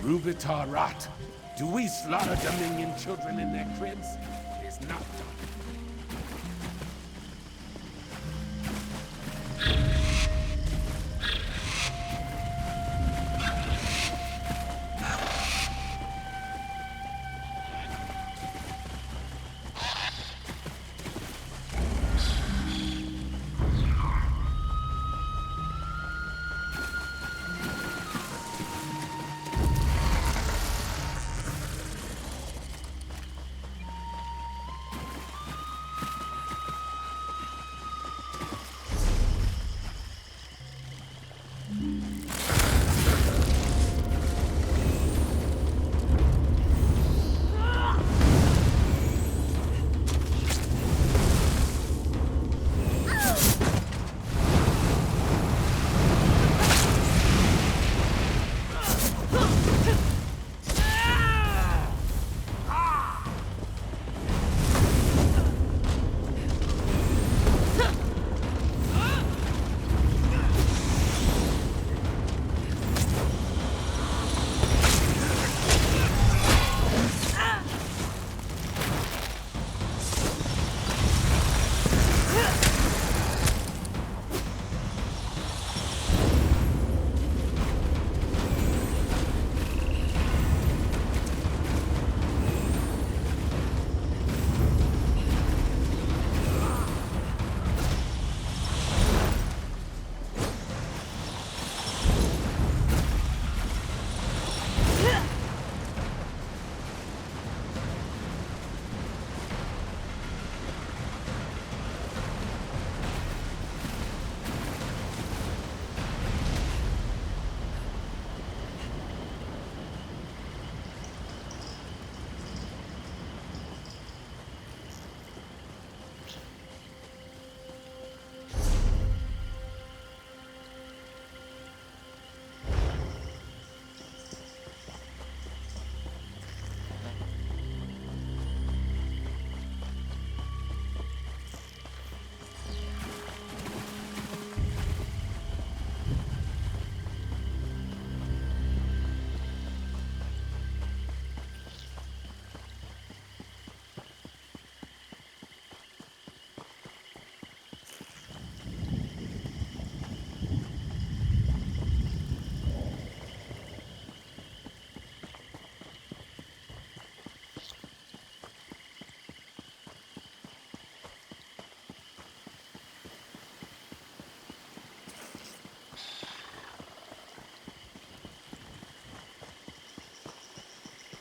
Rubitarat. Do we slaughter Dominion children in their cribs? It is not done.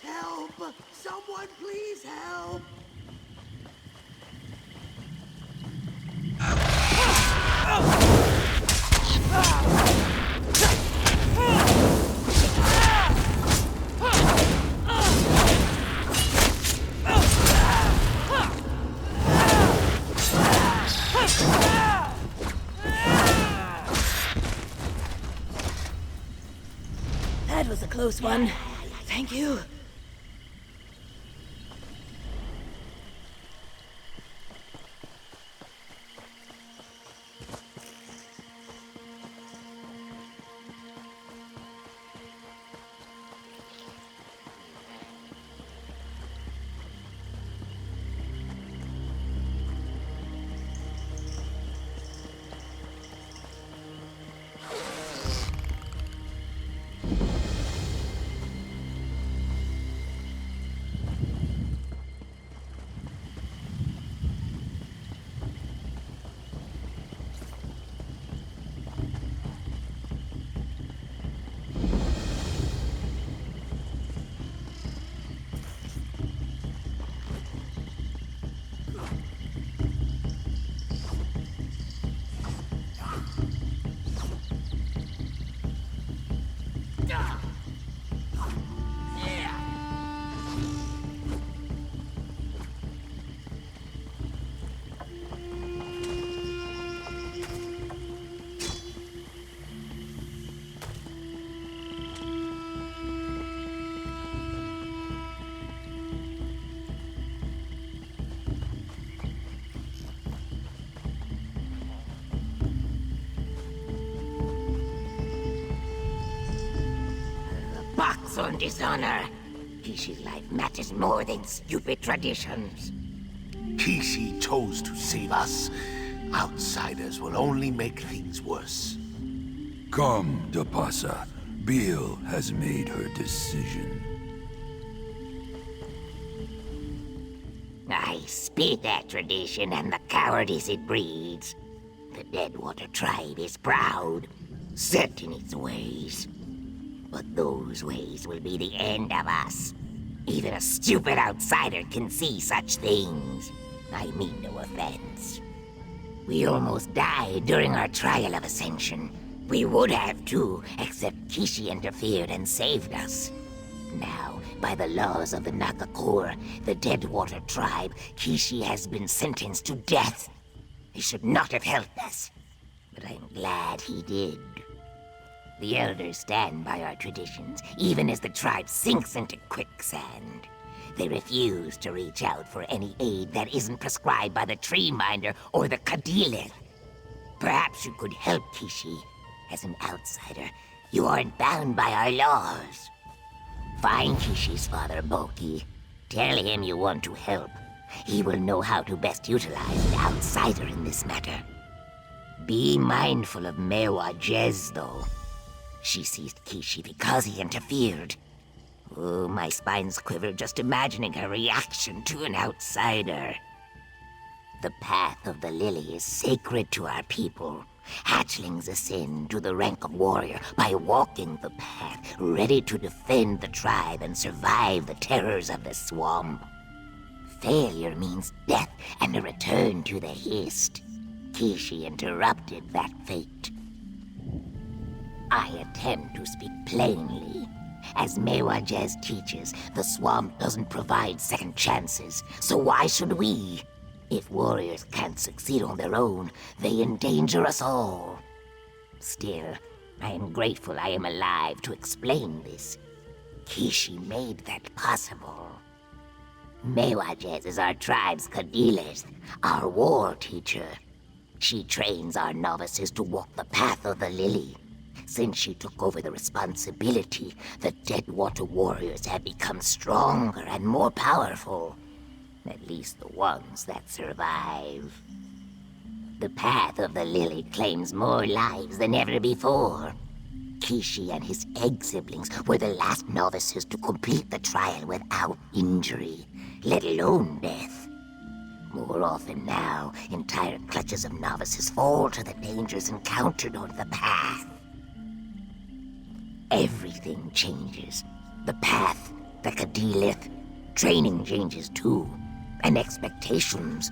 Help! Someone please help! That was a close one. Thank you. Disgrace on dishonor. Kishi's life matters more than stupid traditions. Kishi chose to save us. Outsiders will only make things worse. Come, Dapasa. Beal has made her decision. I spit at tradition and the cowardice it breeds. The Deadwater tribe is proud, set in its ways. But those ways will be the end of us. Even a stupid outsider can see such things. I mean no offense. We almost died during our trial of ascension. We would have too, except Kishi interfered and saved us. Now, by the laws of the Nakakor, the Deadwater tribe, Kishi has been sentenced to death. He should not have helped us, but I'm glad he did. The elders stand by our traditions, even as the tribe sinks into quicksand. They refuse to reach out for any aid that isn't prescribed by the Tree Minder or the Kadilith. Perhaps you could help Kishi. As an outsider, you aren't bound by our laws. Find Kishi's father, Boki. Tell him you want to help. He will know how to best utilize an outsider in this matter. Be mindful of Mewa Jez, though. She seized Kishi because he interfered. Oh, my spines quiver just imagining her reaction to an outsider. The path of the lily is sacred to our people. Hatchlings ascend to the rank of warrior by walking the path, ready to defend the tribe and survive the terrors of the swamp. Failure means death and a return to the Hist. Kishi interrupted that fate. I attempt to speak plainly. As Mewajez teaches, the swamp doesn't provide second chances, so why should we? If warriors can't succeed on their own, they endanger us all. Still, I am grateful I am alive to explain this. Kishi made that possible. Mewajez is our tribe's Kadilith, our war teacher. She trains our novices to walk the path of the lily. Since she took over the responsibility, the Deadwater warriors have become stronger and more powerful. At least the ones that survive. The path of the lily claims more lives than ever before. Kishi and his egg siblings were the last novices to complete the trial without injury, let alone death. More often now, entire clutches of novices fall to the dangers encountered on the path. Everything changes. The path, the Kadilith, training changes too, and expectations.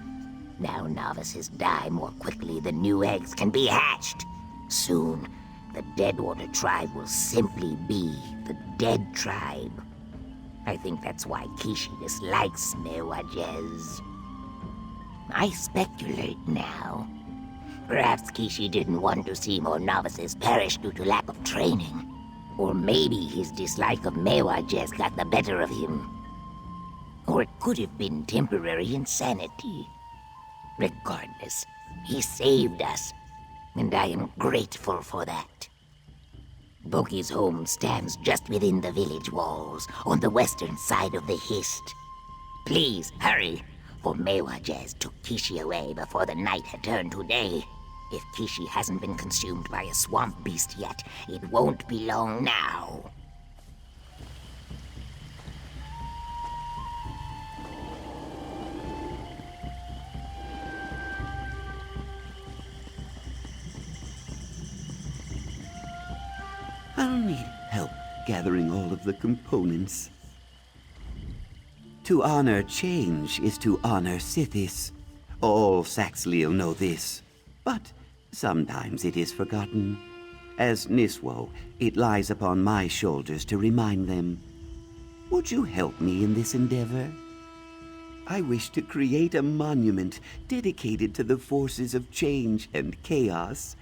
Now novices die more quickly than new eggs can be hatched. Soon, the Deadwater tribe will simply be the Dead tribe. I think that's why Kishi dislikes Mewajez. I speculate now. Perhaps Kishi didn't want to see more novices perish due to lack of training. Or maybe his dislike of Mewajez got the better of him. Or it could have been temporary insanity. Regardless, he saved us, and I am grateful for that. Boki's home stands just within the village walls, on the western side of the Hist. Please, hurry, for Mewajez took Kishi away before the night had turned to day. If Kishi hasn't been consumed by a swamp beast yet, it won't be long now. I'll need help gathering all of the components. To honor change is to honor Sithis. All Saxleel know this, but sometimes it is forgotten. As Niswo, it lies upon my shoulders to remind them. Would you help me in this endeavor? I wish to create a monument dedicated to the forces of change and chaos.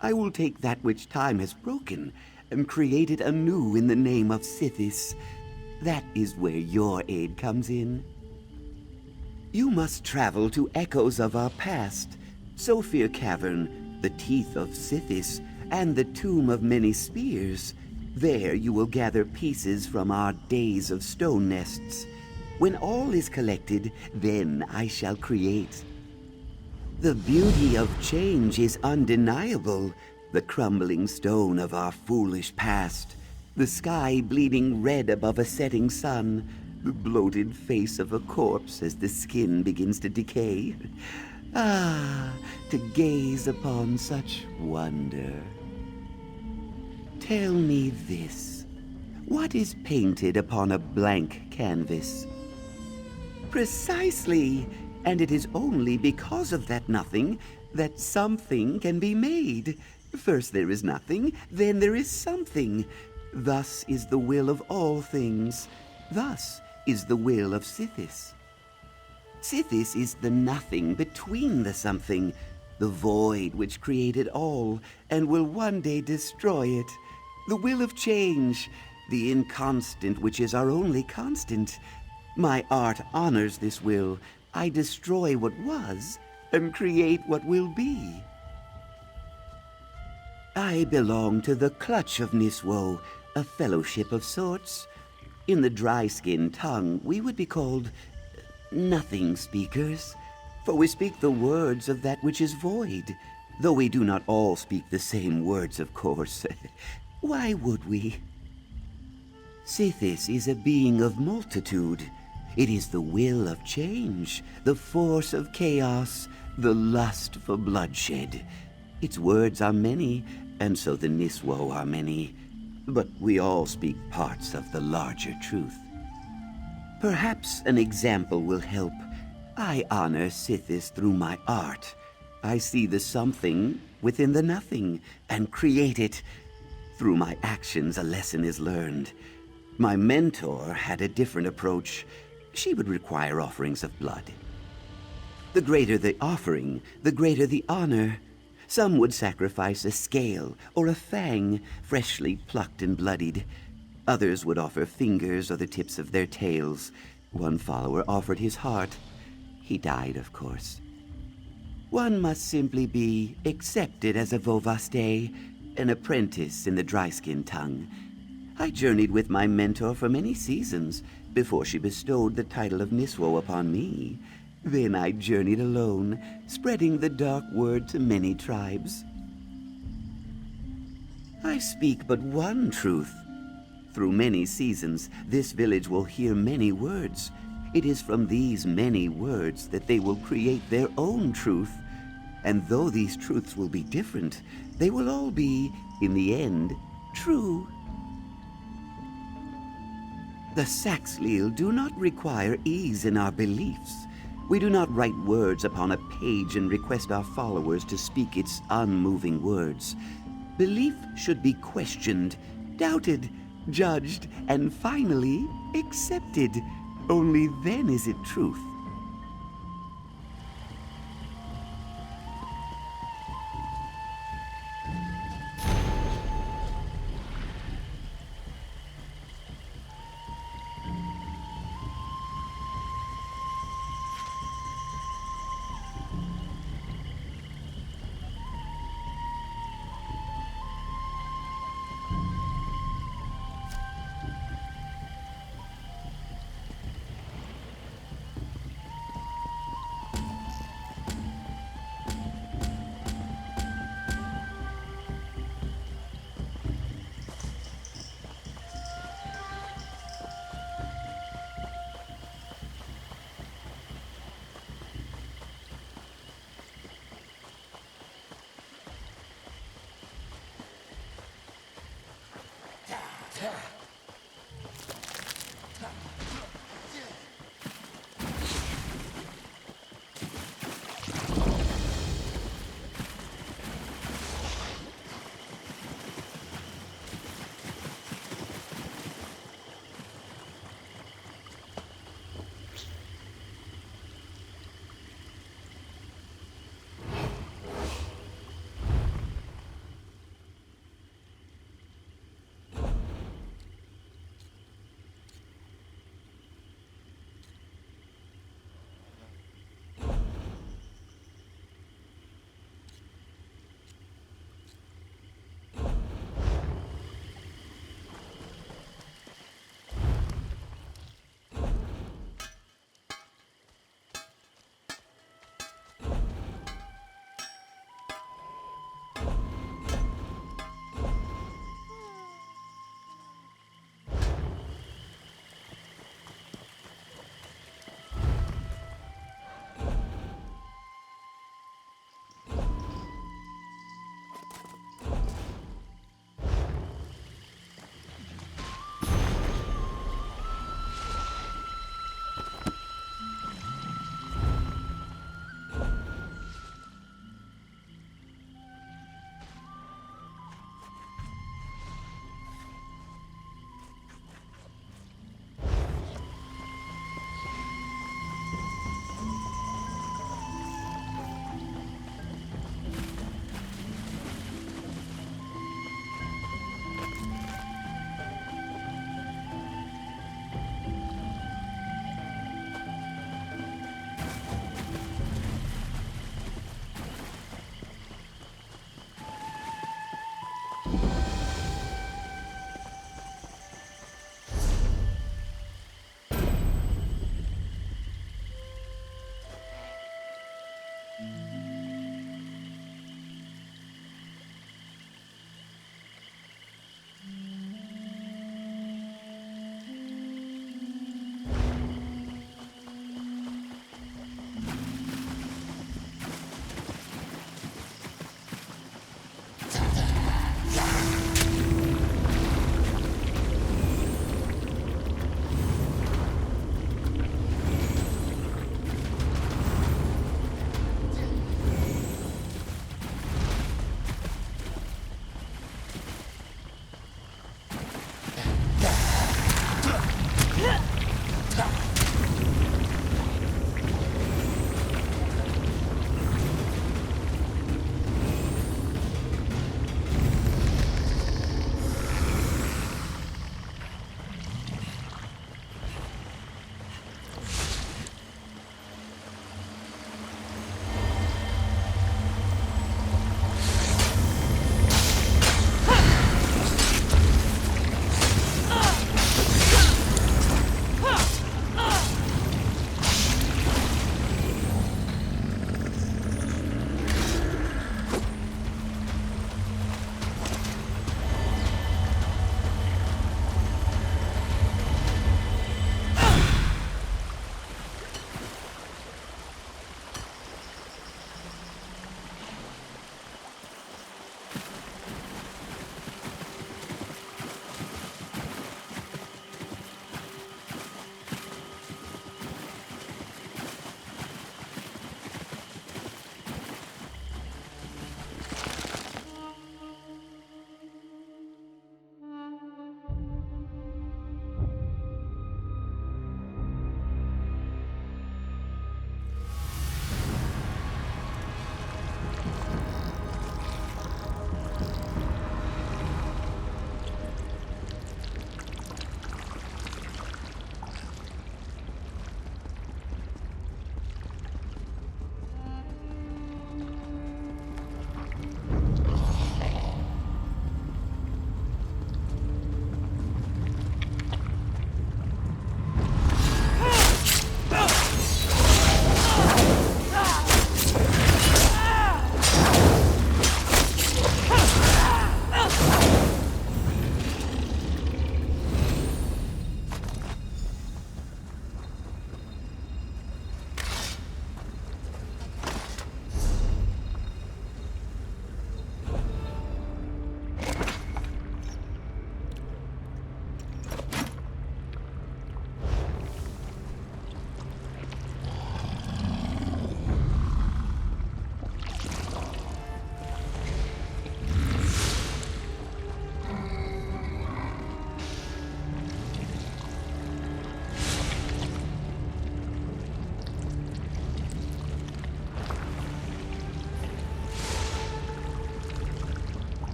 I will take that which time has broken and create it anew in the name of Sithis. That is where your aid comes in. You must travel to echoes of our past, Sophia Cavern, the Teeth of Sithis, and the Tomb of Many Spears. There you will gather pieces from our days of stone nests. When all is collected, then I shall create. The beauty of change is undeniable. The crumbling stone of our foolish past, the sky bleeding red above a setting sun, the bloated face of a corpse as the skin begins to decay. Ah, to gaze upon such wonder. Tell me this. What is painted upon a blank canvas? Precisely, and it is only because of that nothing that something can be made. First there is nothing, then there is something. Thus is the will of all things. Thus is the will of Sithis. Sithis is the nothing between the something, the void which created all and will one day destroy it. The will of change, the inconstant which is our only constant. My art honors this will. I destroy what was and create what will be. I belong to the clutch of Niswo, a fellowship of sorts. In the dry-skinned tongue, we would be called nothing speakers, for we speak the words of that which is void, though we do not all speak the same words, of course. Why would we? Sithis is a being of multitude. It is the will of change, the force of chaos, the lust for bloodshed. Its words are many, and so the Niswo are many, but we all speak parts of the larger truth. Perhaps an example will help. I honor Sithis through my art. I see the something within the nothing and create it. Through my actions, a lesson is learned. My mentor had a different approach. She would require offerings of blood. The greater the offering, the greater the honor. Some would sacrifice a scale or a fang, freshly plucked and bloodied. Others would offer fingers or the tips of their tails. One follower offered his heart. He died, of course. One must simply be accepted as a Vovaste, an apprentice in the dry-skin tongue. I journeyed with my mentor for many seasons before she bestowed the title of Niswo upon me. Then I journeyed alone, spreading the dark word to many tribes. I speak but one truth. Through many seasons, this village will hear many words. It is from these many words that they will create their own truth. And though these truths will be different, they will all be, in the end, true. The Saxhleel do not require ease in our beliefs. We do not write words upon a page and request our followers to speak its unmoving words. Belief should be questioned, doubted, judged, and finally accepted. Only then is it truth.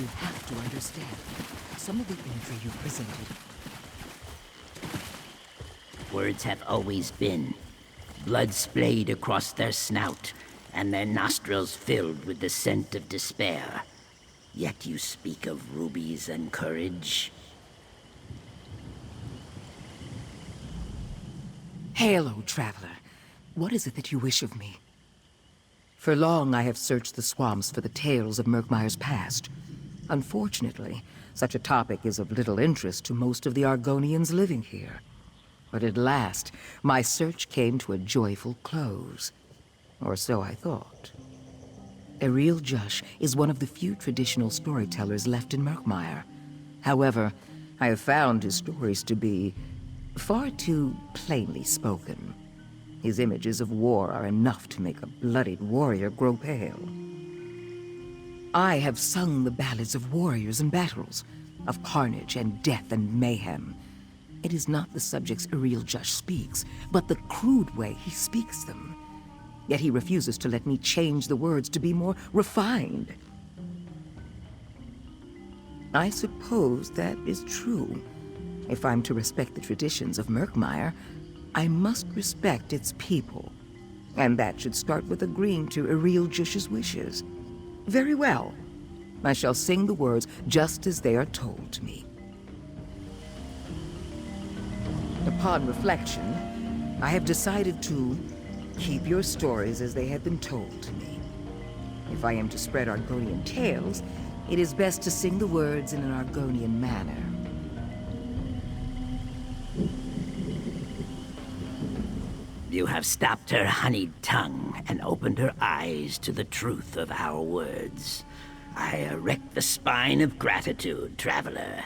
You have to understand some of the imagery you presented. Words have always been. Blood splayed across their snout, and their nostrils filled with the scent of despair. Yet you speak of rubies and courage. Hail, O traveler. What is it that you wish of me? For long I have searched the swamps for the tales of Murkmire's past. Unfortunately, such a topic is of little interest to most of the Argonians living here. But at last, my search came to a joyful close. Or so I thought. Eril Jush is one of the few traditional storytellers left in Murkmire. However, I have found his stories to be far too plainly spoken. His images of war are enough to make a bloodied warrior grow pale. I have sung the ballads of warriors and battles, of carnage and death and mayhem. It is not the subjects Eril Jush speaks, but the crude way he speaks them. Yet he refuses to let me change the words to be more refined. I suppose that is true. If I'm to respect the traditions of Murkmire, I must respect its people. And that should start with agreeing to Eril Jush's wishes. Very well. I shall sing the words just as they are told to me. Upon reflection, I have decided to keep your stories as they have been told to me. If I am to spread Argonian tales, it is best to sing the words in an Argonian manner. You have stopped her honeyed tongue and opened her eyes to the truth of our words. I erect the spine of gratitude, traveler.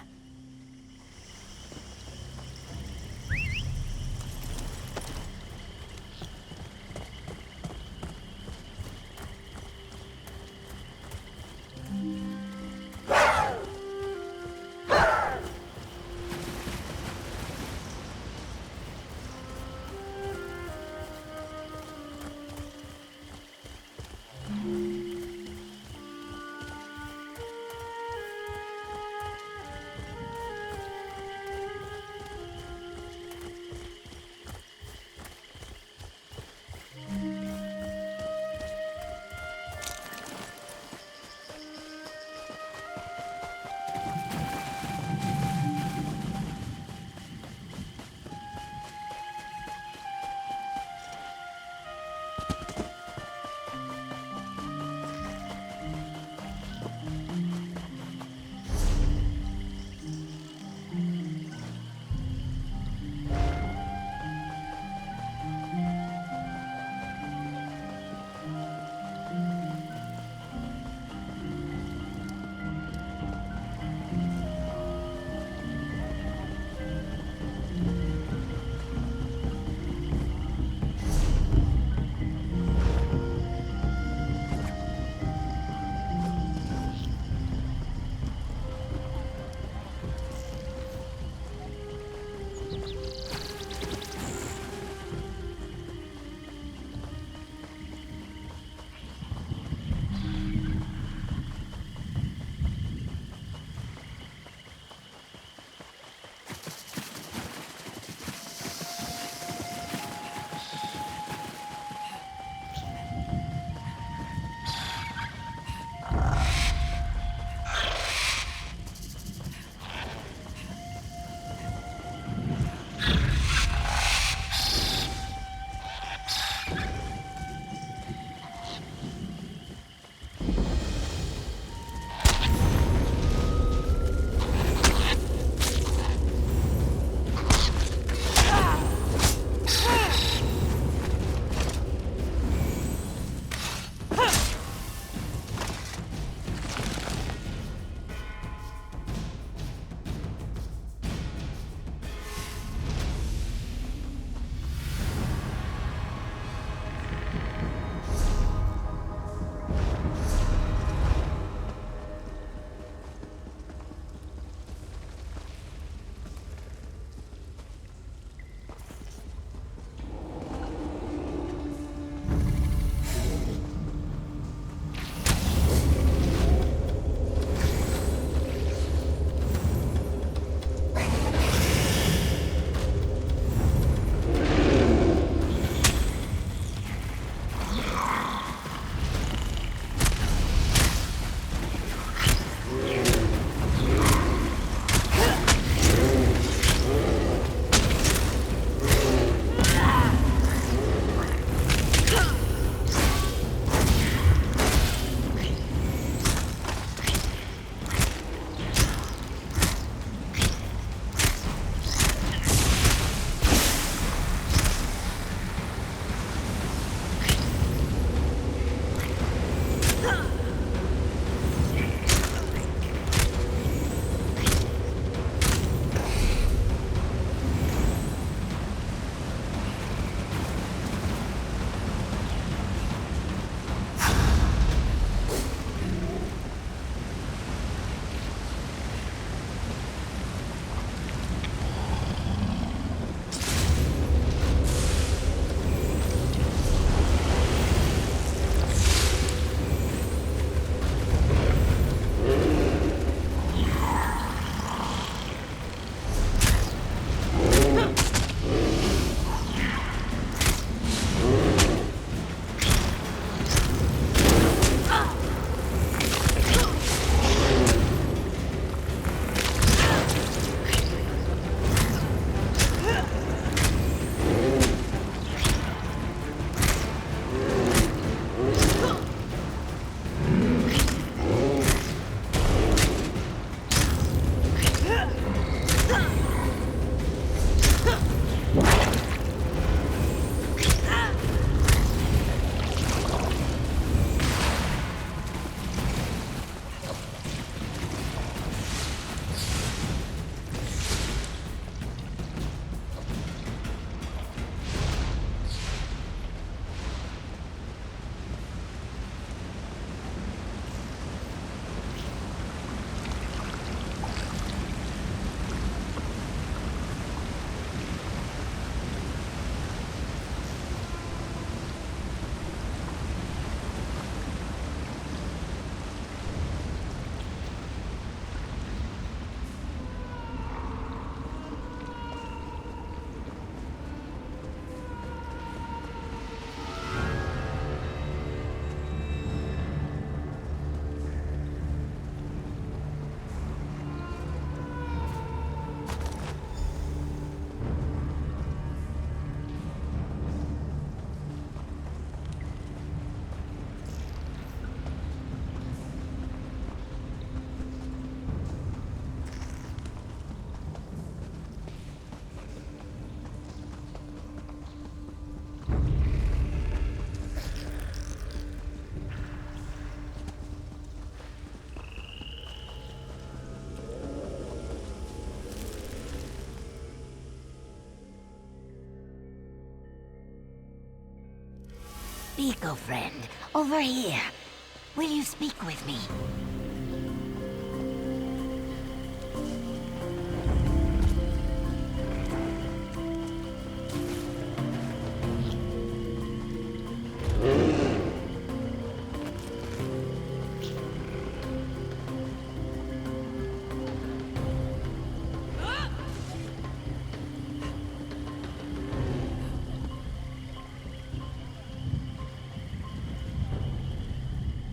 speak, oh friend. Over here. Will you speak with me?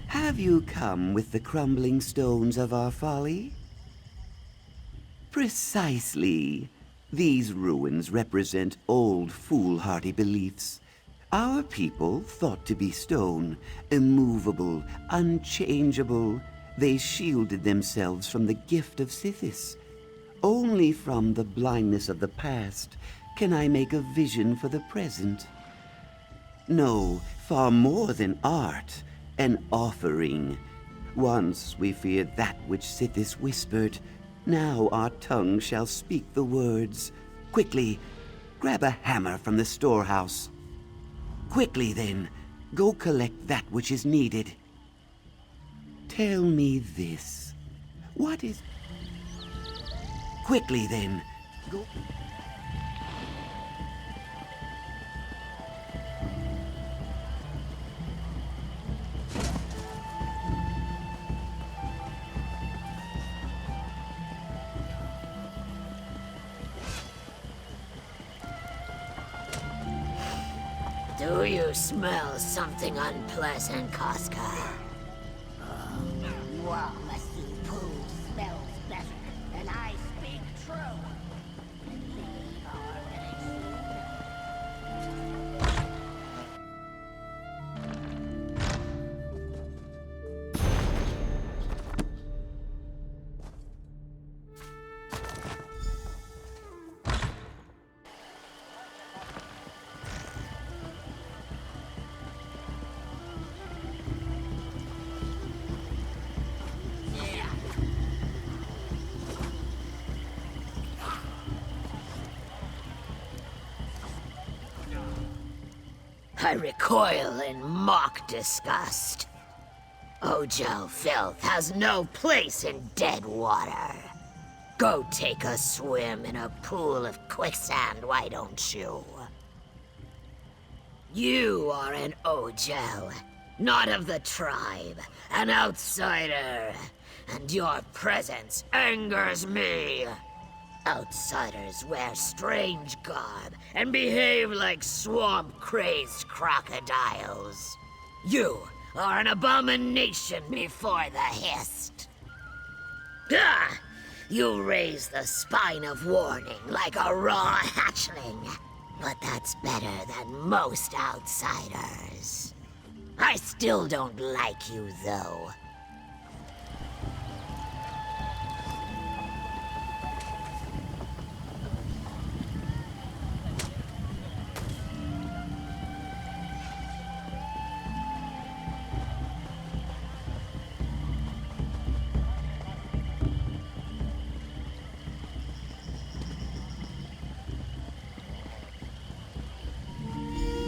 Have you come with the crumbling stones of our folly? Precisely. These ruins represent old foolhardy beliefs. Our people thought to be stone, immovable, unchangeable. They shielded themselves from the gift of Sithis. Only from the blindness of the past can I make a vision for the present. No, far more than art. An offering. Once we feared that which Sithis whispered. Now our tongue shall speak the words. Quickly, grab a hammer from the storehouse. Quickly then, go collect that which is needed. Tell me this. What is... Quickly then, go... Do you smell something unpleasant, Casca? Walmacy poo smells better, and I speak true. Leave our village I recoil in mock disgust. Ojel filth has no place in dead water. Go take a swim in a pool of quicksand, why don't you? You are an Ojel, not of the tribe, an outsider, and your presence angers me. Outsiders wear strange garb and behave like swamp-crazed crocodiles. You are an abomination before the Hist. Ah! You raise the spine of warning like a raw hatchling, but that's better than most outsiders. I still don't like you, though.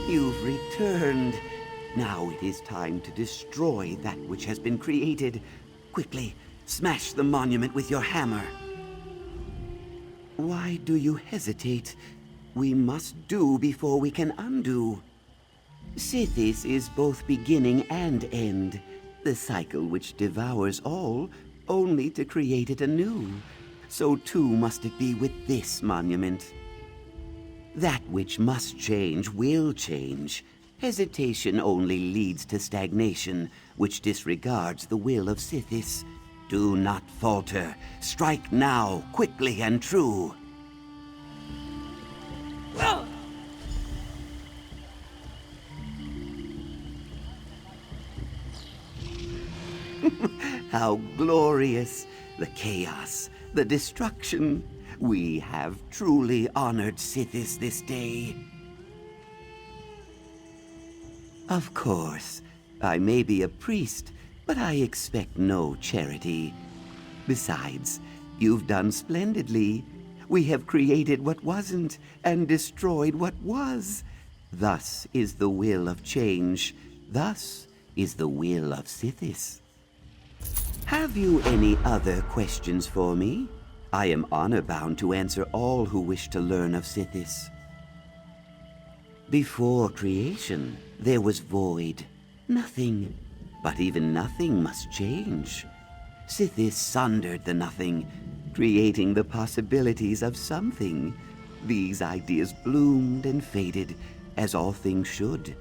You've returned. Now it is time to destroy that which has been created. Quickly, smash the monument with your hammer. Why do you hesitate? We must do before we can undo. Sithis is both beginning and end. The cycle which devours all, only to create it anew. So too must it be with this monument. That which must change will change. Hesitation only leads to stagnation, which disregards the will of Sithis. Do not falter. Strike now, quickly and true. How glorious! The chaos, the destruction. We have truly honored Sithis this day. Of course, I may be a priest, but I expect no charity. Besides, you've done splendidly. We have created what wasn't and destroyed what was. Thus is the will of change. Thus is the will of Sithis. Have you any other questions for me? I am honor-bound to answer all who wish to learn of Sithis. Before creation, there was void, nothing. But even nothing must change. Sithis sundered the nothing, creating the possibilities of something. These ideas bloomed and faded, as all things should,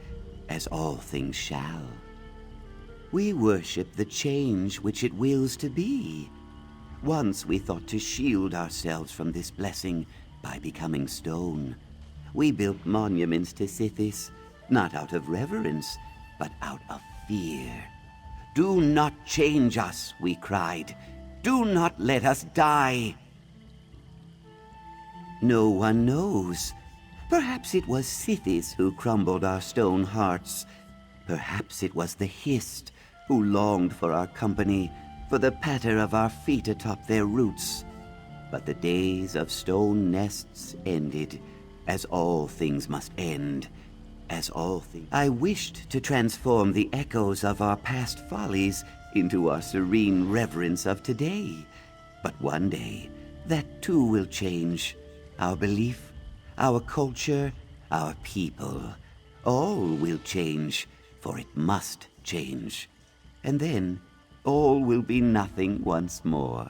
as all things shall. We worship the change which it wills to be. Once we thought to shield ourselves from this blessing by becoming stone. We built monuments to Sithis, not out of reverence, but out of fear. Do not change us, we cried. Do not let us die. No one knows. Perhaps it was Sithis who crumbled our stone hearts. Perhaps it was the Hist who longed for our company, for the patter of our feet atop their roots. But the days of stone nests ended, as all things must end, as all things. I wished to transform the echoes of our past follies into our serene reverence of today. But one day, that too will change. Our belief, our culture, our people, all will change, for it must change. And then, all will be nothing once more.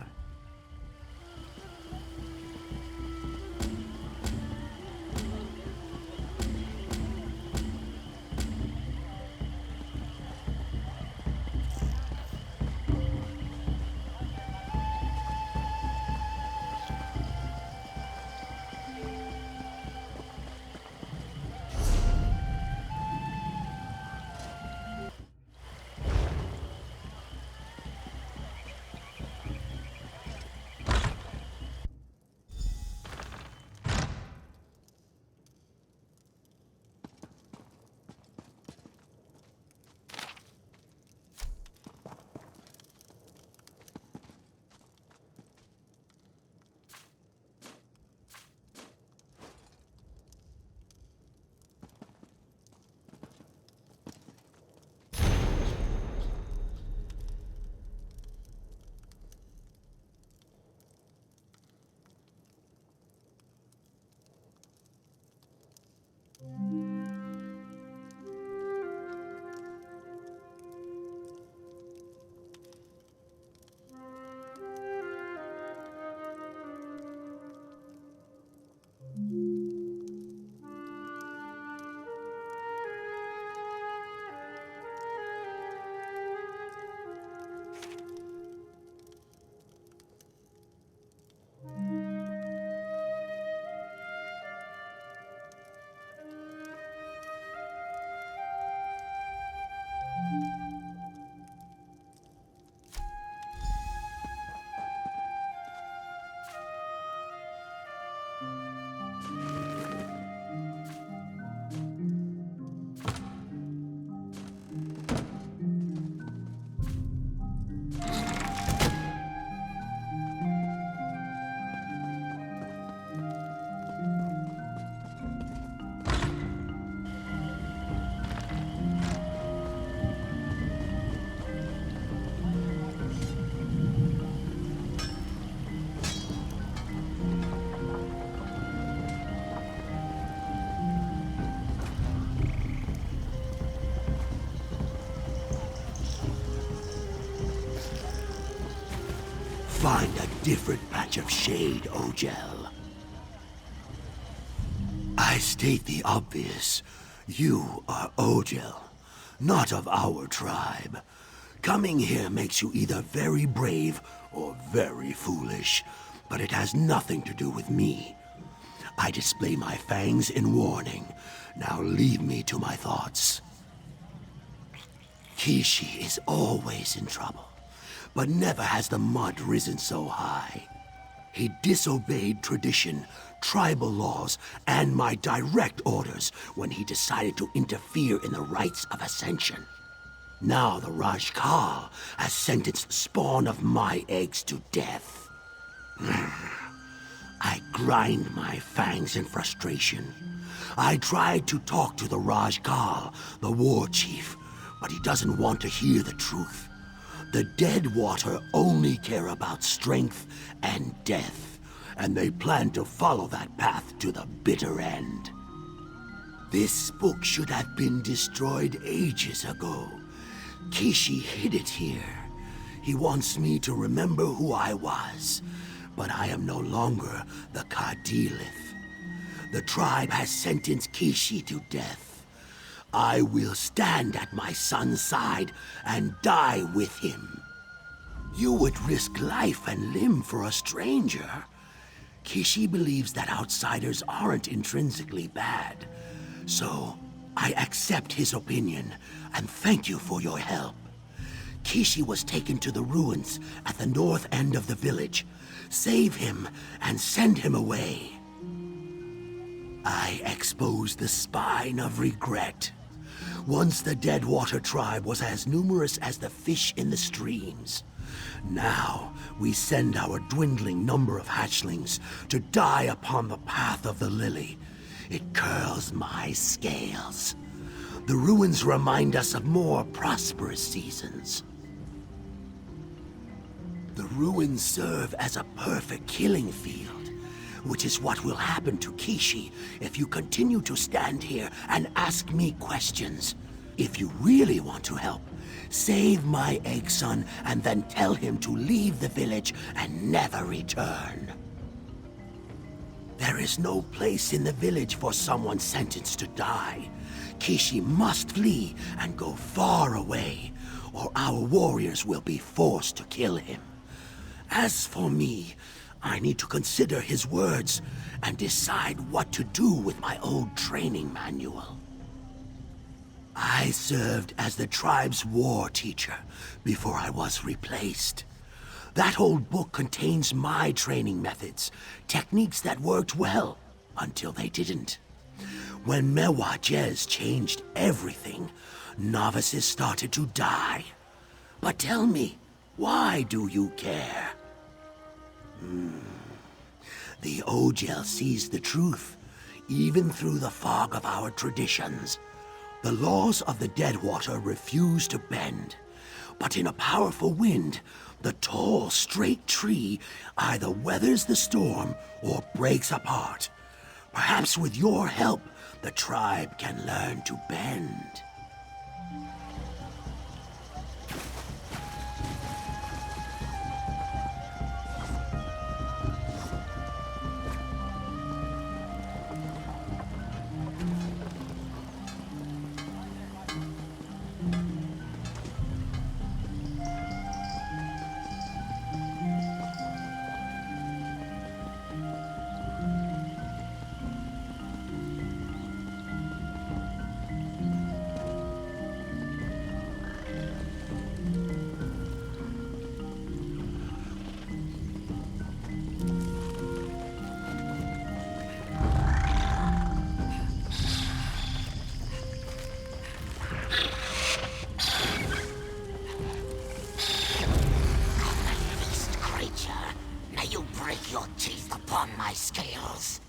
Find a different patch of shade, Ogel. I state the obvious. You are Ogel, not of our tribe. Coming here makes you either very brave or very foolish, but it has nothing to do with me. I display my fangs in warning. Now leave me to my thoughts. Kishi is always in trouble, but never has the mud risen so high. He disobeyed tradition, tribal laws, and my direct orders when he decided to interfere in the rites of ascension. Now the Rajkal has sentenced spawn of my eggs to death. I grind my fangs in frustration. I tried to talk to the Rajkal, the war chief, but he doesn't want to hear the truth. The Dead Water only care about strength and death, and they plan to follow that path to the bitter end. This book should have been destroyed ages ago. Kishi hid it here. He wants me to remember who I was, but I am no longer the Kardilith. The tribe has sentenced Kishi to death. I will stand at my son's side and die with him. You would risk life and limb for a stranger. Kishi believes that outsiders aren't intrinsically bad. So, I accept his opinion, and thank you for your help. Kishi was taken to the ruins at the north end of the village. Save him and send him away. I exposed the spine of regret. Once the Deadwater tribe was as numerous as the fish in the streams. Now, we send our dwindling number of hatchlings to die upon the path of the lily. It curls my scales. The ruins remind us of more prosperous seasons. The ruins serve as a perfect killing field, which is what will happen to Kishi if you continue to stand here and ask me questions. If you really want to help, save my egg son and then tell him to leave the village and never return. There is no place in the village for someone sentenced to die. Kishi must flee and go far away, or our warriors will be forced to kill him. As for me, I need to consider his words and decide what to do with my old training manual. I served as the tribe's war teacher before I was replaced. That old book contains my training methods, techniques that worked well until they didn't. When Mewa Jez changed everything, novices started to die. But tell me, why do you care? The Ogel sees the truth, even through the fog of our traditions. The laws of the Deadwater refuse to bend, but in a powerful wind, the tall, straight tree either weathers the storm or breaks apart. Perhaps with your help, the tribe can learn to bend. Break your teeth upon my scales.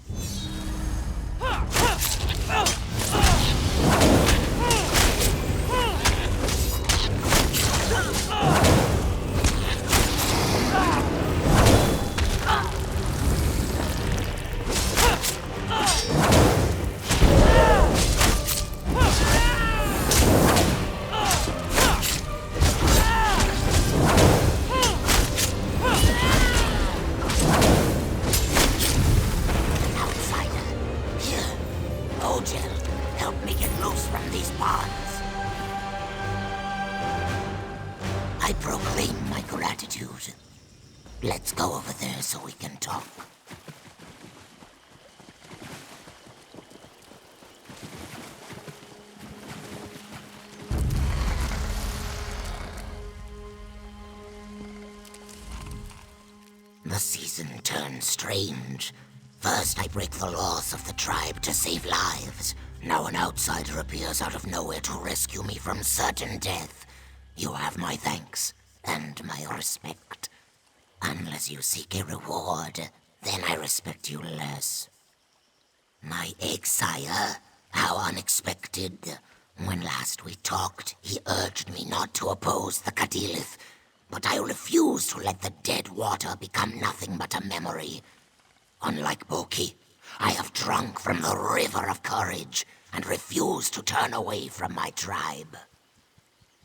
I proclaim my gratitude. Let's go over there so we can talk. The season turns strange. First, I break the laws of the tribe to save lives. Now an outsider appears out of nowhere to rescue me from certain death. You have my thanks and my respect. Unless you seek a reward, then I respect you less. My egg sire, how unexpected. When last we talked, he urged me not to oppose the Kadilith, but I refuse to let the dead water become nothing but a memory. Unlike Boki, I have drunk from the river of courage and refuse to turn away from my tribe.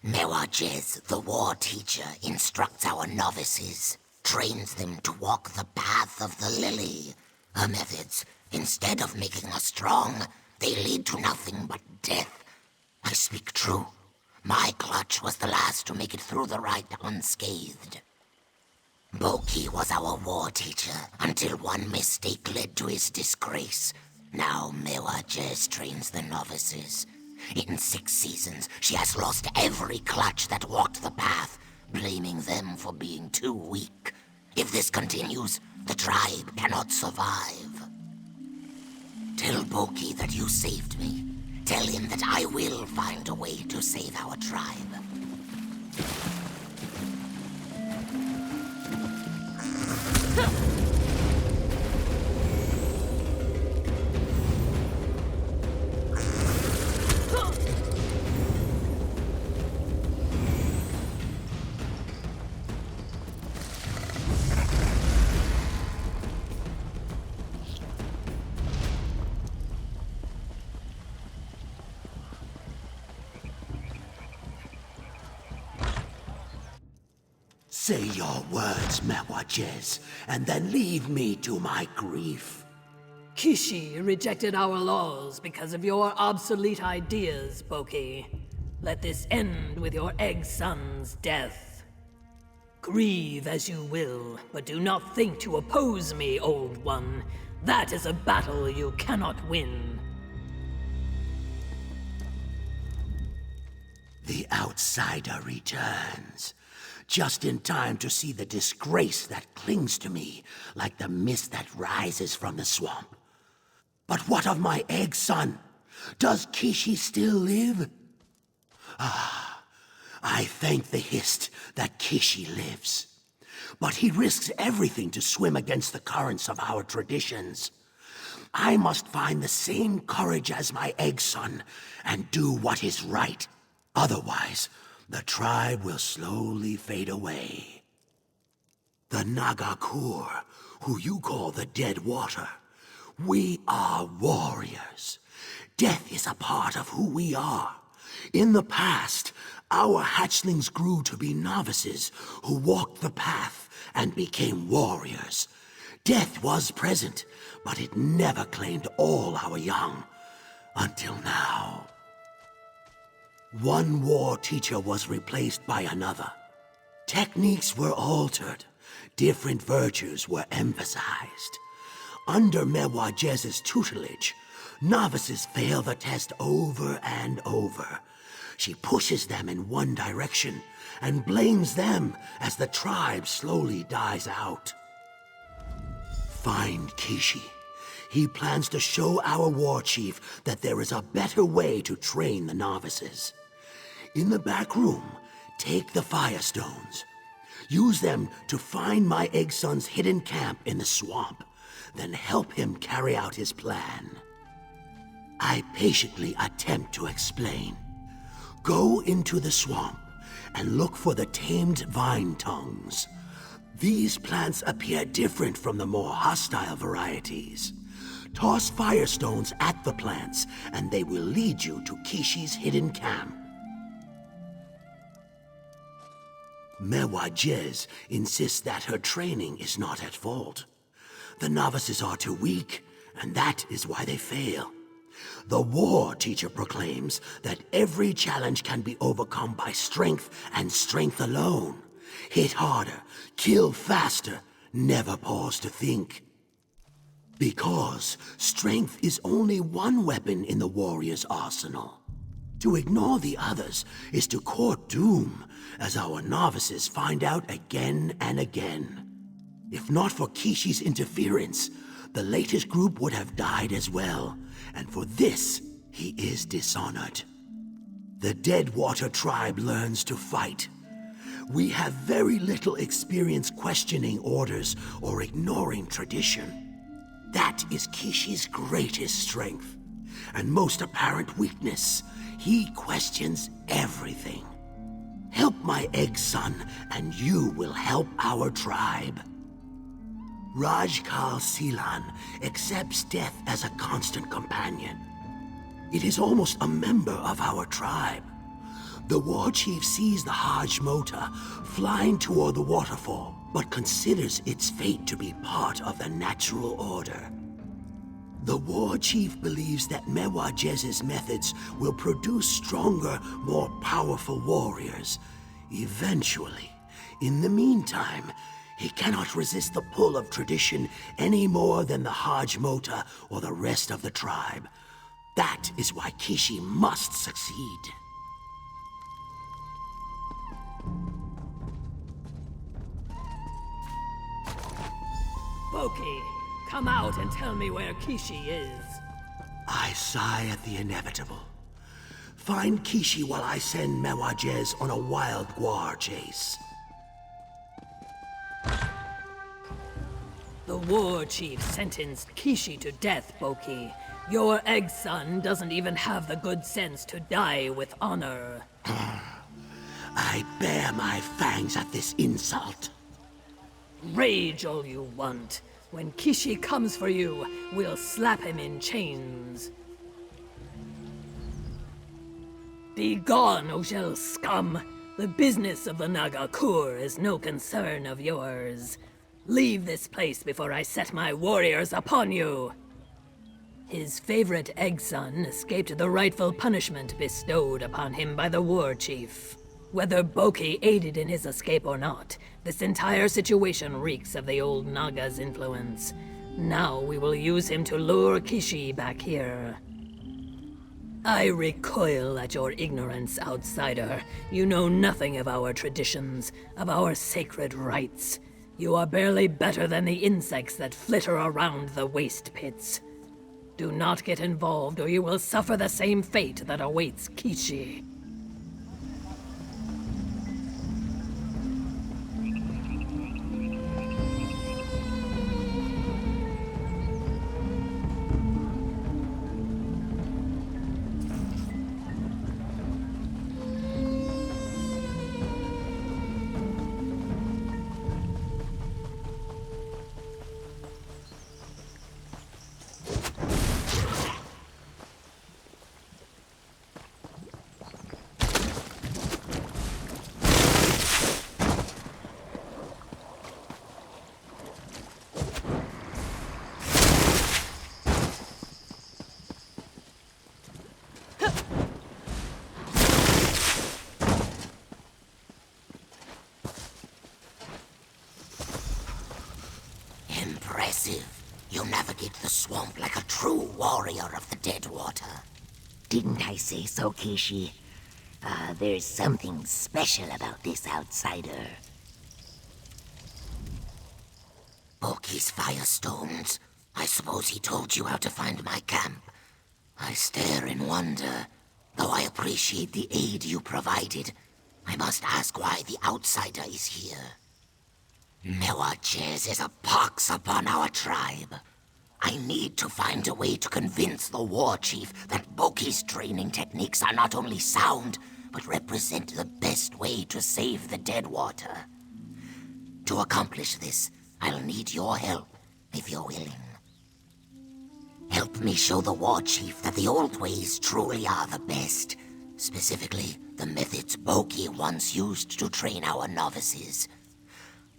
Mewajez, the war teacher, instructs our novices, trains them to walk the path of the lily. Her methods, instead of making us strong, they lead to nothing but death. I speak true. My clutch was the last to make it through the rite unscathed. Boki was our war teacher until one mistake led to his disgrace. Now Mewajez trains the novices. In 6 seasons, she has lost every clutch that walked the path, blaming them for being too weak. If this continues, the tribe cannot survive. Tell Boki that you saved me. Tell him that I will find a way to save our tribe. Say your words, Mewajez, and then leave me to my grief. Kishi rejected our laws because of your obsolete ideas, Boki. Let this end with your egg son's death. Grieve as you will, but do not think to oppose me, old one. That is a battle you cannot win. The outsider returns, just in time to see the disgrace that clings to me like the mist that rises from the swamp. But what of my egg son? Does Kishi still live? I thank the Hist that Kishi lives. But he risks everything to swim against the currents of our traditions. I must find the same courage as my egg son and do what is right. Otherwise, the tribe will slowly fade away. The Nagakur, who you call the Dead Water, we are warriors. Death is a part of who we are. In the past, our hatchlings grew to be novices who walked the path and became warriors. Death was present, but it never claimed all our young. Until now. One war teacher was replaced by another. Techniques were altered. Different virtues were emphasized. Under Mewajez's tutelage, novices fail the test over and over. She pushes them in one direction and blames them as the tribe slowly dies out. Find Kishi. He plans to show our war chief that there is a better way to train the novices. In the back room, take the Firestones. Use them to find my egg son's hidden camp in the swamp, then help him carry out his plan. I patiently attempt to explain. Go into the swamp and look for the tamed vine tongues. These plants appear different from the more hostile varieties. Toss Firestones at the plants, and they will lead you to Kishi's hidden camp. Mewajez insists that her training is not at fault. The novices are too weak, and that is why they fail. The war teacher proclaims that every challenge can be overcome by strength and strength alone. Hit harder, kill faster, never pause to think. Because strength is only one weapon in the warrior's arsenal. To ignore the others is to court doom, as our novices find out again and again. If not for Kishi's interference, the latest group would have died as well, and for this, he is dishonored. The Deadwater tribe learns to fight. We have very little experience questioning orders or ignoring tradition. That is Kishi's greatest strength. and most apparent weakness. He questions everything. Help my egg son, and you will help our tribe. Rajkal Silan accepts death as a constant companion. It is almost a member of our tribe. The war chief sees the Hajj Mota flying toward the waterfall, but considers its fate to be part of the natural order. The war chief believes that Mewajez's methods will produce stronger, more powerful warriors. Eventually. In the meantime, he cannot resist the pull of tradition any more than the Hajj Mota or the rest of the tribe. That is why Kishi must succeed. Boki, come out and tell me where Kishi is. I sigh at the inevitable. Find Kishi while I send Mewajez on a wild guar chase. The war chief sentenced Kishi to death, Boki. Your egg son doesn't even have the good sense to die with honor. I bare my fangs at this insult. Rage all you want. When Kishi comes for you, we'll slap him in chains. Be gone, Ojel scum! The business of the Nagakur is no concern of yours. Leave this place before I set my warriors upon you! His favorite egg son escaped the rightful punishment bestowed upon him by the war chief. Whether Boki aided in his escape or not, this entire situation reeks of the old Naga's influence. Now we will use him to lure Kishi back here. I recoil at your ignorance, outsider. You know nothing of our traditions, of our sacred rites. You are barely better than the insects that flitter around the waste pits. Do not get involved, or you will suffer the same fate that awaits Kishi. Impressive. You navigate the swamp like a true warrior of the dead water. Didn't I say so, Kishi? There's something special about this outsider. Boki's firestones. I suppose he told you how to find my camp. I stare in wonder. Though I appreciate the aid you provided, I must ask why the outsider is here. Mewajez is a pox upon our tribe. I need to find a way to convince the war chief that Boki's training techniques are not only sound, but represent the best way to save the Deadwater. To accomplish this, I'll need your help, if you're willing. Help me show the war chief that the old ways truly are the best. Specifically, the methods Boki once used to train our novices.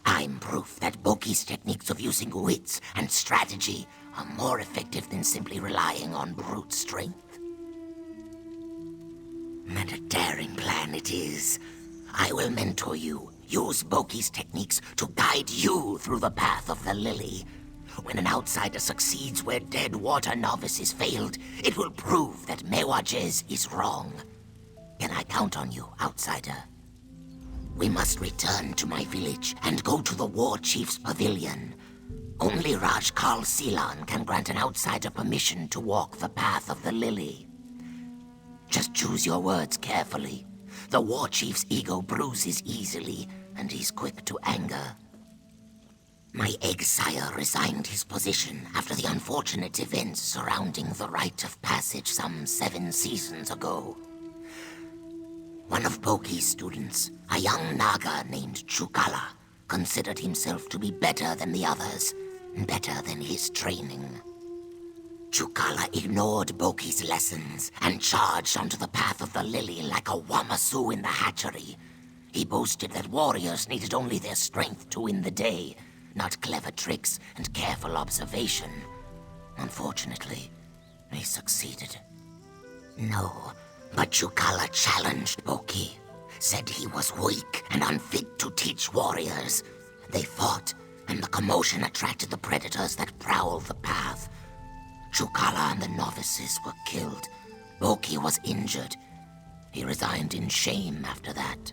I'm proof that Boki's techniques of using wits and strategy are more effective than simply relying on brute strength. And a daring plan it is. I will mentor you, use Boki's techniques to guide you through the path of the lily. When an outsider succeeds where Deadwater novices failed, it will prove that Mewajez is wrong. Can I count on you, outsider? We must return to my village and go to the war chief's pavilion. Only Rajkal Silan can grant an outsider permission to walk the path of the lily. Just choose your words carefully. The war chief's ego bruises easily, and he's quick to anger. My egg-sire resigned his position after the unfortunate events surrounding the rite of passage some 7 seasons ago. One of Boki's students, a young Naga named Chukala, considered himself to be better than the others, better than his training. Chukala ignored Boki's lessons and charged onto the path of the lily like a Wamasu in the hatchery. He boasted that warriors needed only their strength to win the day, not clever tricks and careful observation. Unfortunately, he succeeded. No, but Chukala challenged Boki, said he was weak and unfit to teach warriors. They fought, and the commotion attracted the predators that prowl the path. Chukala and the novices were killed. Boki was injured. He resigned in shame after that.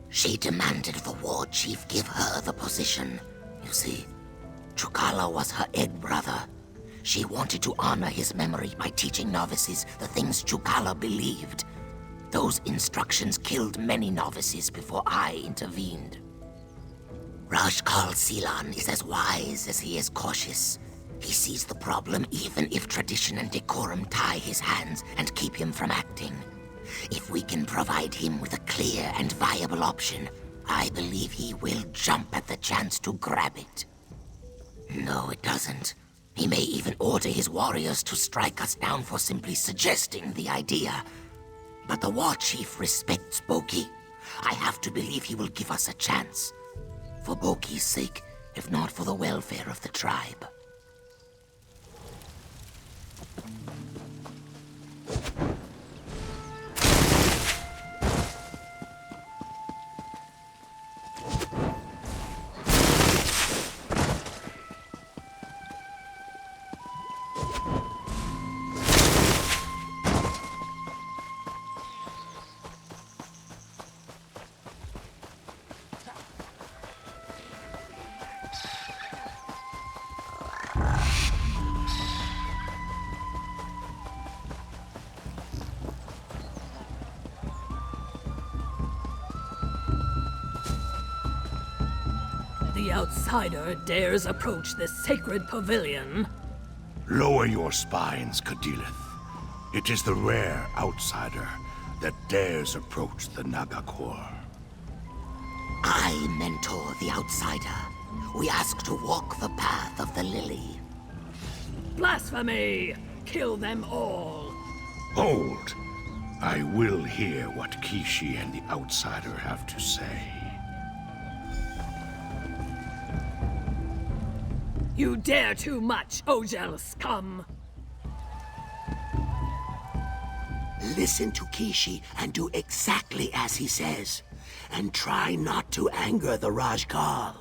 She demanded the war chief give her the position. You see, Chukala was her egg brother. She wanted to honor his memory by teaching novices the things Chukala believed. Those instructions killed many novices before I intervened. Rajkal Silan is as wise as he is cautious. He sees the problem even if tradition and decorum tie his hands and keep him from acting. If we can provide him with a clear and viable option, I believe he will jump at the chance to grab it. No, it doesn't. He may even order his warriors to strike us down for simply suggesting the idea. But the war chief respects Boki. I have to believe he will give us a chance. For Boki's sake, if not for the welfare of the tribe. The outsider dares approach this sacred pavilion. Lower your spines, Kadilith. It is the rare outsider that dares approach the Nagakor. I mentor the outsider. We ask to walk the path of the lily. Blasphemy! Kill them all! Hold! I will hear what Kishi and the outsider have to say. You dare too much, Ojel scum! Listen to Kishi and do exactly as he says. And try not to anger the Rajkal.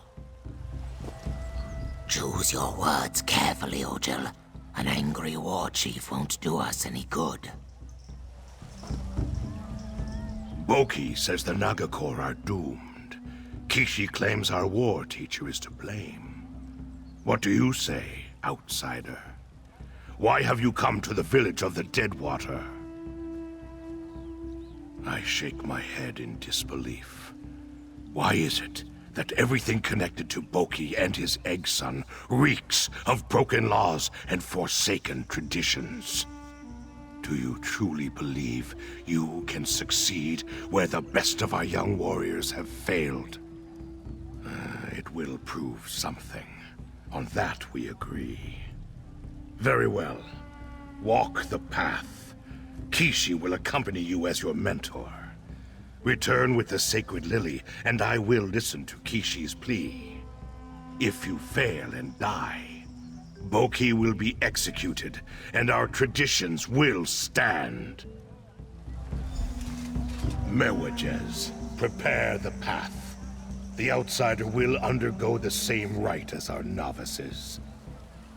Choose your words carefully, Ojel. An angry war chief won't do us any good. Boki says the Nagakor are doomed. Kishi claims our war teacher is to blame. What do you say, outsider? Why have you come to the village of the Deadwater? I shake my head in disbelief. Why is it that everything connected to Boki and his egg son reeks of broken laws and forsaken traditions? Do you truly believe you can succeed where the best of our young warriors have failed? It will prove something. On that we agree. Very well. Walk the path. Kishi will accompany you as your mentor. Return with the sacred lily, and I will listen to Kishi's plea. If you fail and die, Boki will be executed, and our traditions will stand. Mewajez, prepare the path. The outsider will undergo the same rite as our novices.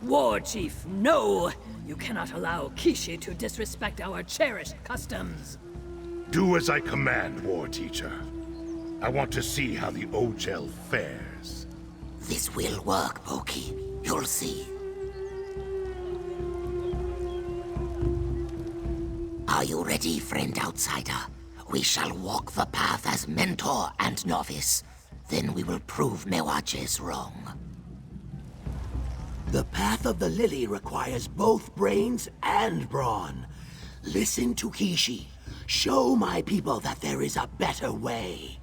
War Chief, no! You cannot allow Kishi to disrespect our cherished customs. Do as I command, War Teacher. I want to see how the Ojel fares. This will work, Boki. You'll see. Are you ready, friend outsider? We shall walk the path as mentor and novice. Then we will prove Mewajez wrong. The path of the lily requires both brains and brawn. Listen to Kishi. Show my people that there is a better way.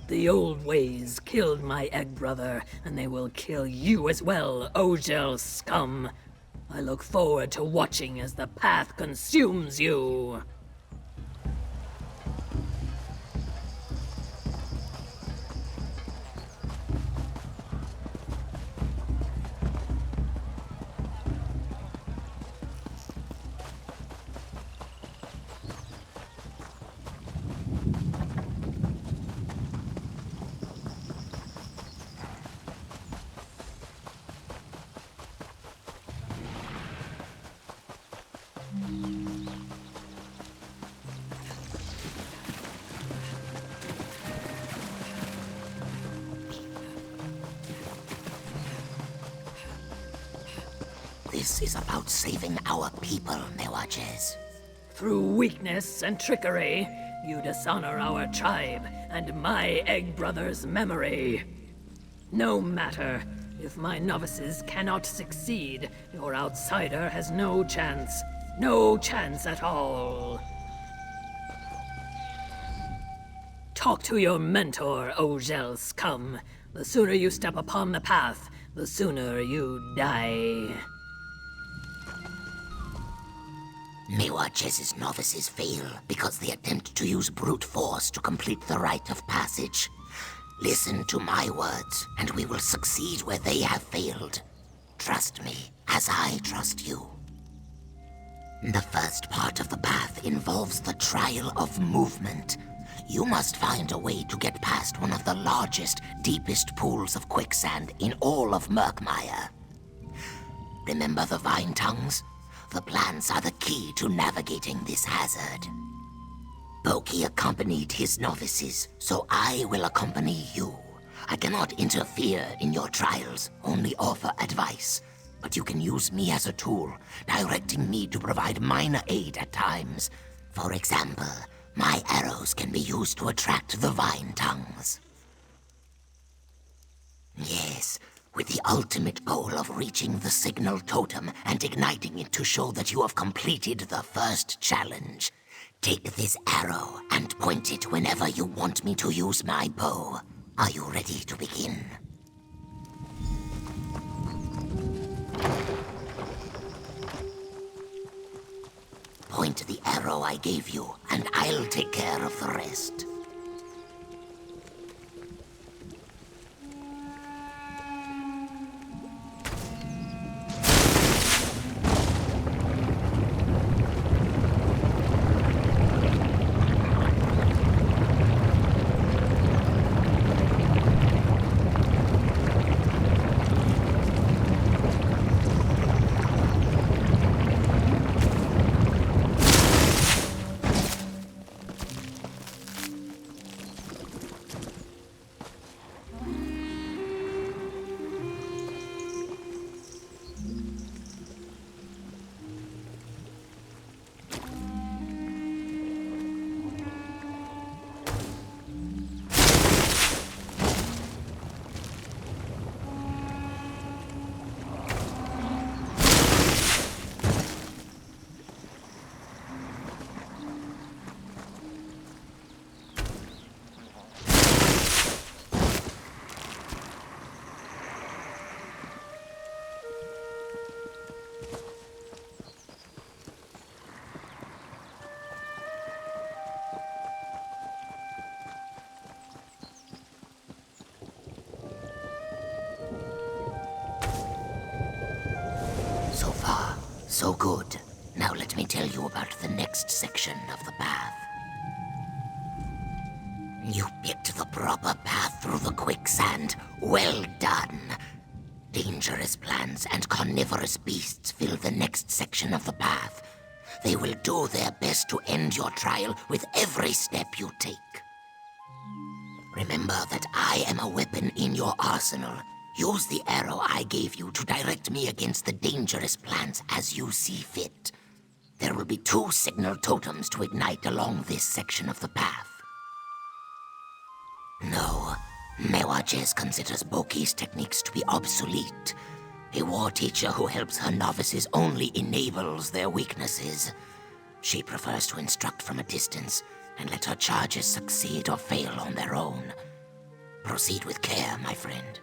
The old ways killed my egg brother, and they will kill you as well, Ogel scum. I look forward to watching as the path consumes you. This is about saving our people, Mewaches. Through weakness and trickery, you dishonor our tribe and my egg brother's memory. No matter. If my novices cannot succeed, your outsider has no chance. No chance at all. Talk to your mentor, Ogel scum. The sooner you step upon the path, the sooner you die. Mewaches' novices fail because they attempt to use brute force to complete the rite of passage. Listen to my words, and we will succeed where they have failed. Trust me, as I trust you. The first part of the path involves the trial of movement. You must find a way to get past one of the largest, deepest pools of quicksand in all of Murkmire. Remember the vine tongues? The plants are the key to navigating this hazard. Boki accompanied his novices, so I will accompany you. I cannot interfere in your trials, only offer advice. But you can use me as a tool, directing me to provide minor aid at times. For example, my arrows can be used to attract the vine tongues. Yes, with the ultimate goal of reaching the signal totem and igniting it to show that you have completed the first challenge. Take this arrow and point it whenever you want me to use my bow. Are you ready to begin? Point the arrow I gave you, and I'll take care of the rest. So far, so good. Now let me tell you about the next section of the path. You picked the proper path through the quicksand. Well done. Dangerous plants and carnivorous beasts fill the next section of the path. They will do their best to end your trial with every step you take. Remember that I am a weapon in your arsenal. Use the arrow I gave you to direct me against the dangerous plants as you see fit. There will be 2 signal totems to ignite along this section of the path. No. Mewajes considers Boki's techniques to be obsolete. A war teacher who helps her novices only enables their weaknesses. She prefers to instruct from a distance and let her charges succeed or fail on their own. Proceed with care, my friend.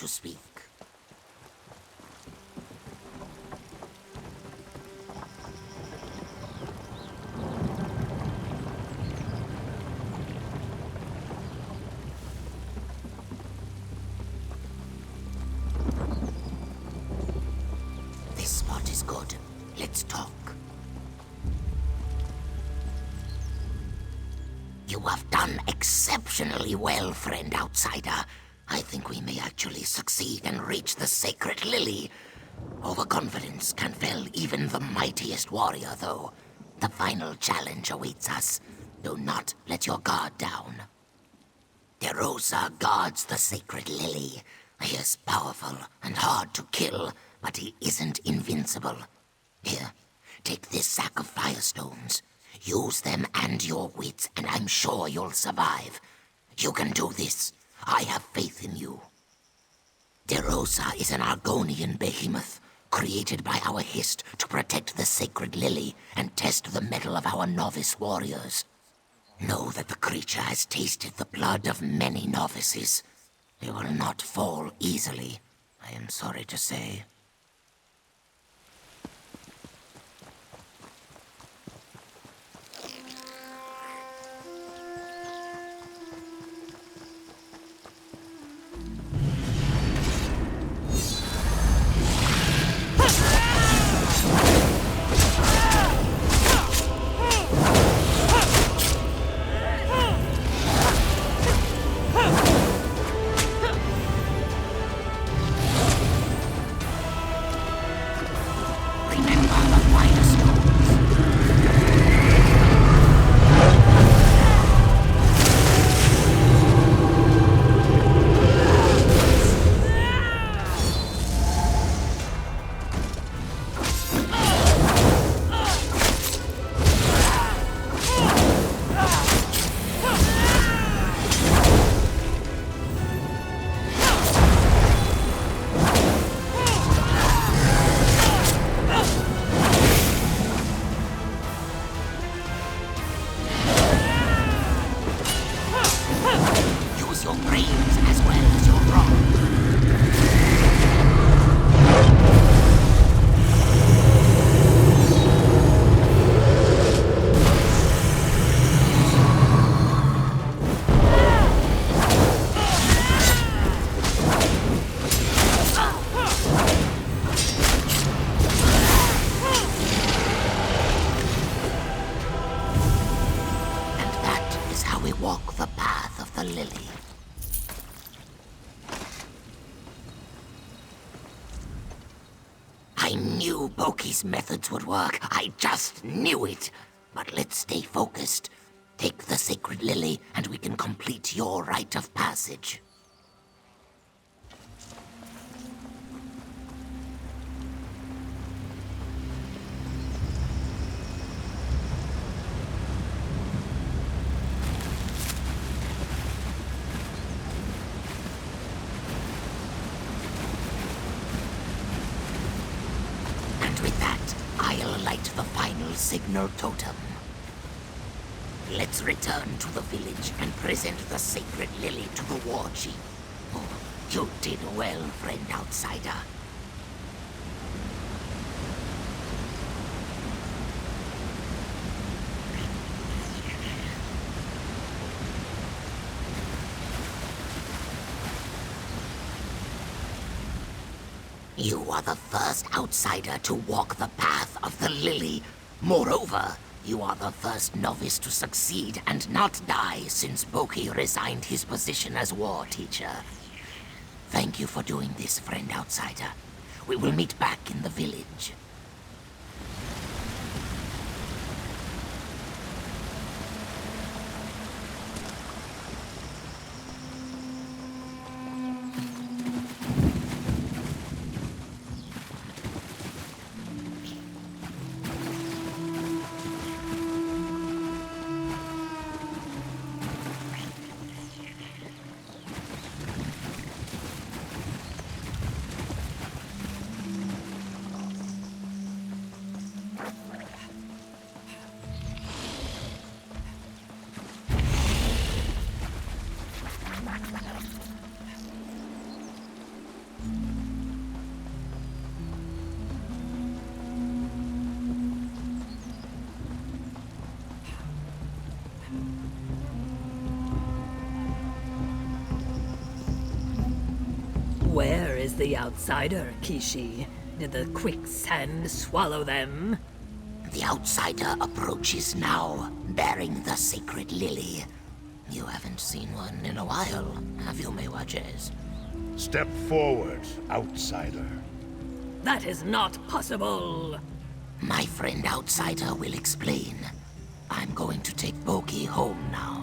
to speak. This spot is good. Let's talk. You have done exceptionally well, friend outsider. I think we may actually succeed and reach the sacred lily. Overconfidence can fell even the mightiest warrior, though. The final challenge awaits us. Do not let your guard down. De Rosa guards the sacred lily. He is powerful and hard to kill, but he isn't invincible. Here, take this sack of firestones. Use them and your wits, and I'm sure you'll survive. You can do this. I have faith in you. De Rosa is an Argonian behemoth, created by our Hist to protect the sacred lily and test the mettle of our novice warriors. Know that the creature has tasted the blood of many novices. They will not fall easily, I am sorry to say. I knew Boki's methods would work. I just knew it. But let's stay focused. Take the sacred lily, and we can complete your rite of passage. The final signal totem. Let's return to the village and present the sacred lily to the war chief. Oh, you did well, friend outsider. You are the first outsider to walk the path of the lily. Moreover, you are the first novice to succeed and not die since Boki resigned his position as war teacher. Thank you for doing this, friend outsider. We will meet back in the village. Where is the outsider, Kishi? Did the quicksand swallow them? The outsider approaches now, bearing the sacred lily. You haven't seen one in a while, have you, Mewajes? Step forward, outsider. That is not possible! My friend outsider will explain. I'm going to take Boki home now.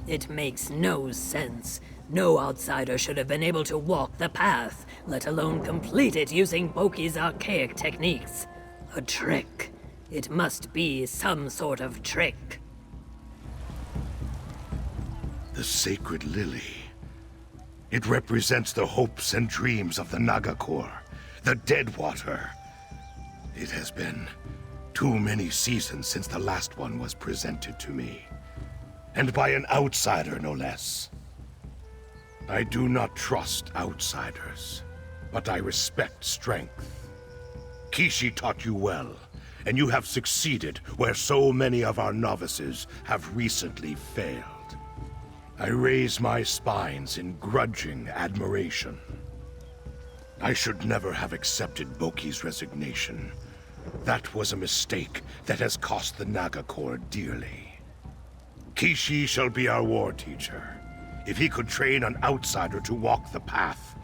It makes no sense. No outsider should have been able to walk the path, let alone complete it using Boki's archaic techniques. A trick. It must be some sort of trick. The sacred lily. It represents the hopes and dreams of the Nagakor, the Deadwater. It has been too many seasons since the last one was presented to me. And by an outsider, no less. I do not trust outsiders, but I respect strength. Kishi taught you well, and you have succeeded where so many of our novices have recently failed. I raise my spines in grudging admiration. I should never have accepted Boki's resignation. That was a mistake that has cost the Nagakor dearly. Kishi shall be our war teacher. If he could train an outsider to walk the path,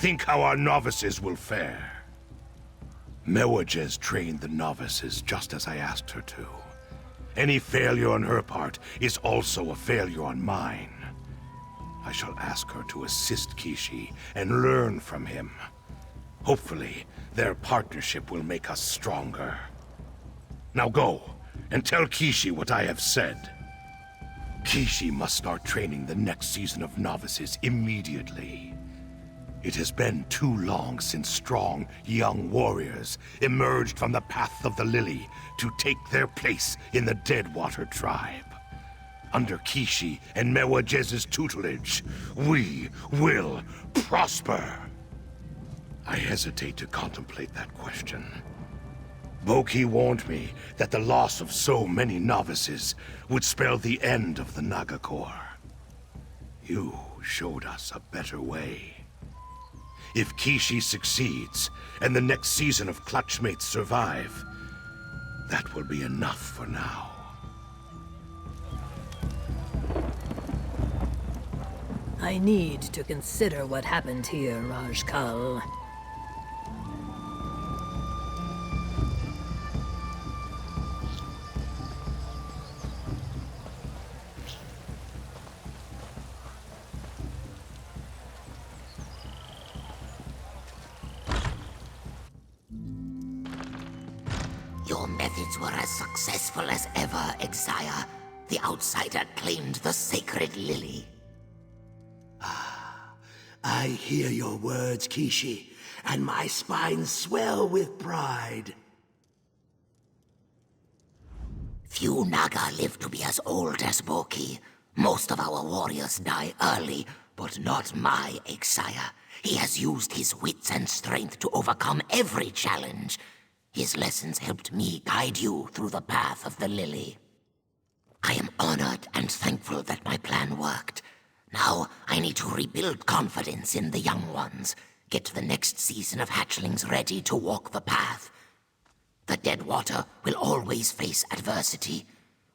think how our novices will fare. Mewajes trained the novices just as I asked her to. Any failure on her part is also a failure on mine. I shall ask her to assist Kishi and learn from him. Hopefully, their partnership will make us stronger. Now go, and tell Kishi what I have said. Kishi must start training the next season of novices immediately. It has been too long since strong, young warriors emerged from the path of the Lily to take their place in the Deadwater tribe. Under Kishi and Mewajes' tutelage, we will prosper. I hesitate to contemplate that question. Boki warned me that the loss of so many novices would spell the end of the Nagakor. You showed us a better way. If Kishi succeeds, and the next season of Clutchmates survive, that will be enough for now. I need to consider what happened here, Rajkal. Your methods were as successful as ever, Exia. The outsider claimed the sacred lily. I hear your words, Kishi, and my spine swell with pride. Few Naga live to be as old as Boki. Most of our warriors die early, but not my Exia. He has used his wits and strength to overcome every challenge. His lessons helped me guide you through the path of the lily. I am honored and thankful that my plan worked. Now, I need to rebuild confidence in the young ones. Get the next season of hatchlings ready to walk the path. The Deadwater will always face adversity.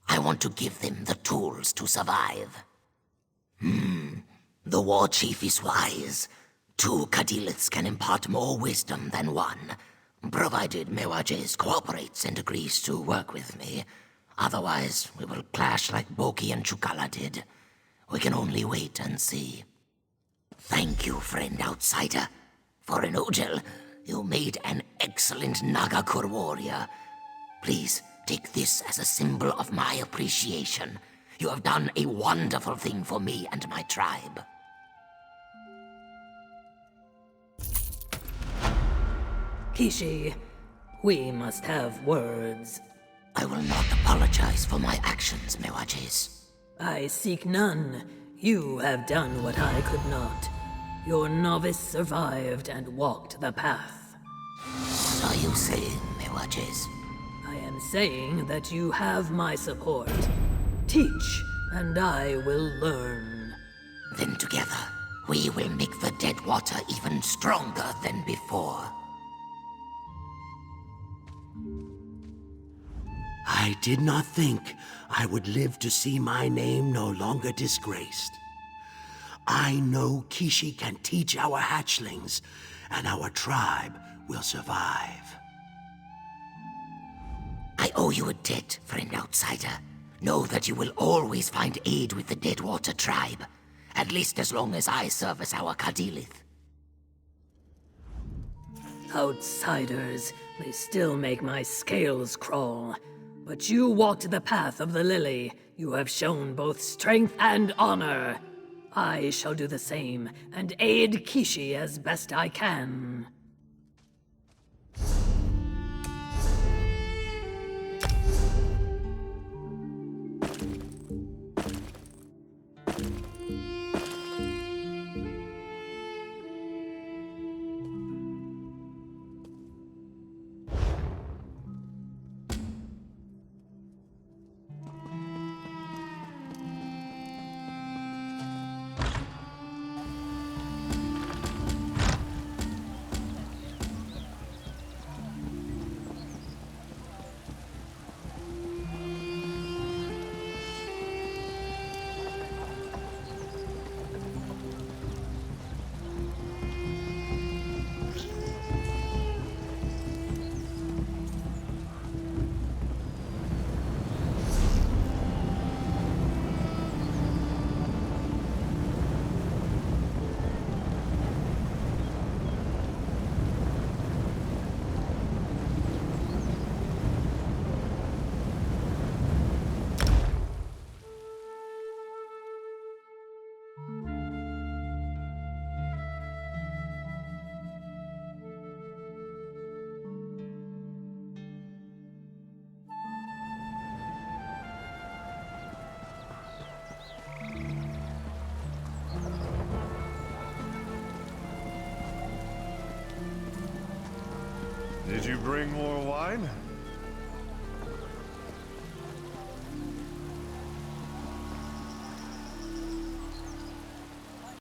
I want to give them the tools to survive. The war chief is wise. 2 Kadiliths can impart more wisdom than one, provided Mewajes cooperates and agrees to work with me. Otherwise, we will clash like Boki and Chukala did. We can only wait and see. Thank you, friend outsider. For an Ojel, you made an excellent Nagakor warrior. Please take this as a symbol of my appreciation. You have done a wonderful thing for me and my tribe. Kishi, we must have words. I will not apologize for my actions, Mewajes. I seek none. You have done what I could not. Your novice survived and walked the path. What are you saying, Miwaches? I am saying that you have my support. Teach, and I will learn. Then together, we will make the dead water even stronger than before. I did not think I would live to see my name no longer disgraced. I know Kishi can teach our hatchlings, and our tribe will survive. I owe you a debt, friend outsider. Know that you will always find aid with the Deadwater tribe. At least as long as I service our Kadilith. Outsiders, they still make my scales crawl. But you walked the path of the lily. You have shown both strength and honor. I shall do the same, and aid Kishi as best I can. Did you bring more wine?